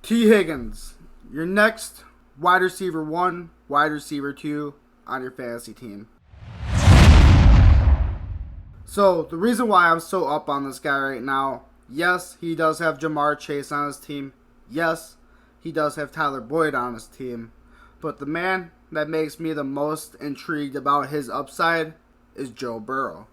Tee Higgins, your next wide receiver 1, wide receiver 2 on your fantasy team. So, the reason why I'm so up on this guy right now, yes, he does have Jamar Chase on his team. Yes, he does have Tyler Boyd on his team. But the man that makes me the most intrigued about his upside is Joe Burrow.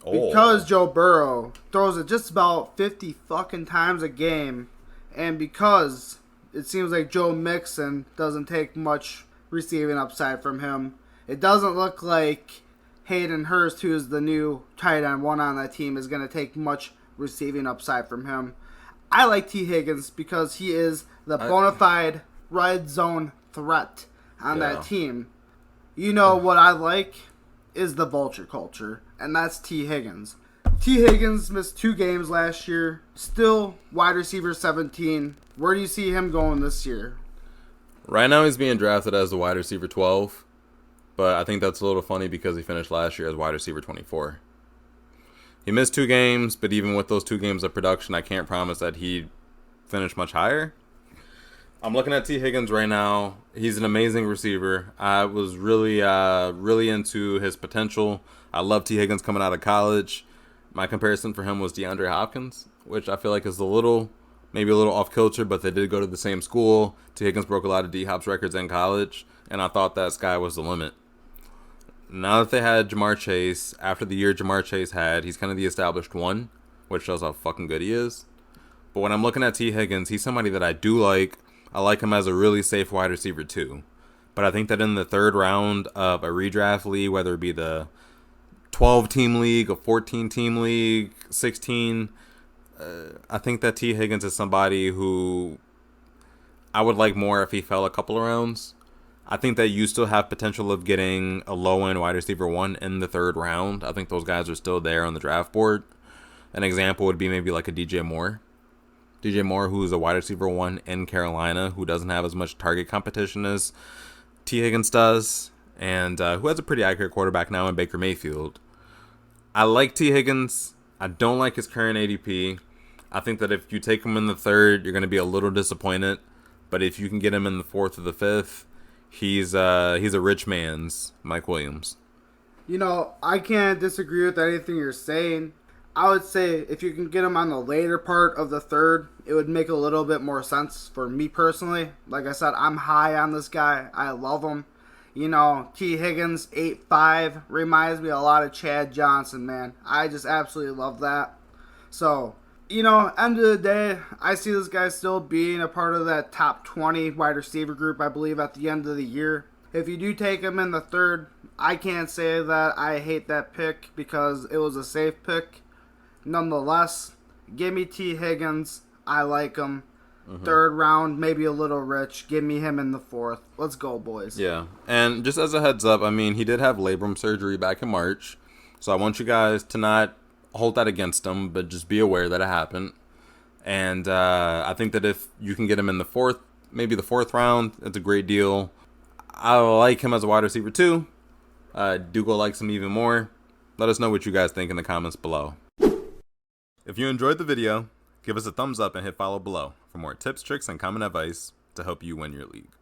Because Joe Burrow throws it just about 50 fucking times a game, and because it seems like Joe Mixon doesn't take much receiving upside from him, it doesn't look like Hayden Hurst, who is the new tight end 1 on that team, is going to take much receiving upside from him. I like Tee Higgins because he is the bona fide red zone threat on that team. You know what I like is the vulture culture, and that's Tee Higgins. Tee Higgins missed 2 games last year, still wide receiver 17. Where do you see him going this year? Right now he's being drafted as the wide receiver 12, but I think that's a little funny because he finished last year as wide receiver 24. He missed 2 games, but even with those 2 games of production, I can't promise that he'd finish much higher. I'm looking at Tee Higgins right now. He's an amazing receiver. I was really into his potential. I love Tee Higgins coming out of college. My comparison for him was DeAndre Hopkins, which I feel like is maybe a little off kilter, but they did go to the same school. Tee Higgins broke a lot of D-Hop's records in college, and I thought that sky was the limit. Now that they had Jamar Chase, after the year Jamar Chase had, he's kind of the established one, which shows how fucking good he is. But when I'm looking at Tee Higgins, he's somebody that I do like. I like him as a really safe wide receiver too. But I think that in the 3rd round of a redraft league, whether it be the 12-team league, a 14-team league, 16, I think that Tee Higgins is somebody who I would like more if he fell a couple of rounds. I think that you still have potential of getting a low-end wide receiver 1 in the 3rd round. I think those guys are still there on the draft board. An example would be maybe like a DJ Moore. DJ Moore, who is a wide receiver 1 in Carolina, who doesn't have as much target competition as Tee Higgins does, and who has a pretty accurate quarterback now in Baker Mayfield. I like Tee Higgins. I don't like his current ADP. I think that if you take him in the 3rd, you're going to be a little disappointed. But if you can get him in the 4th or the 5th, he's a rich man's Mike Williams. You know, I can't disagree with anything you're saying. I would say if you can get him on the later part of the 3rd, it would make a little bit more sense for me personally. Like I said, I'm high on this guy. I love him. You know, Tee Higgins, 8'5", reminds me a lot of Chad Johnson, man. I just absolutely love that. So, you know, end of the day, I see this guy still being a part of that top 20 wide receiver group, I believe, at the end of the year. If you do take him in the 3rd, I can't say that I hate that pick because it was a safe pick. Nonetheless, give me Tee Higgins. I like him. 3rd round, maybe a little rich. Give me him in the 4th. Let's go, boys. Yeah, and just as a heads up, I mean, he did have labrum surgery back in March, so I want you guys to not hold that against him, but just be aware that it happened. And I think that if you can get him in the 4th, maybe the 4th round, it's a great deal. I like him as a wide receiver too. Dougal likes him even more. Let us know what you guys think in the comments below. If you enjoyed the video, give us a thumbs up and hit follow below for more tips, tricks, and common advice to help you win your league.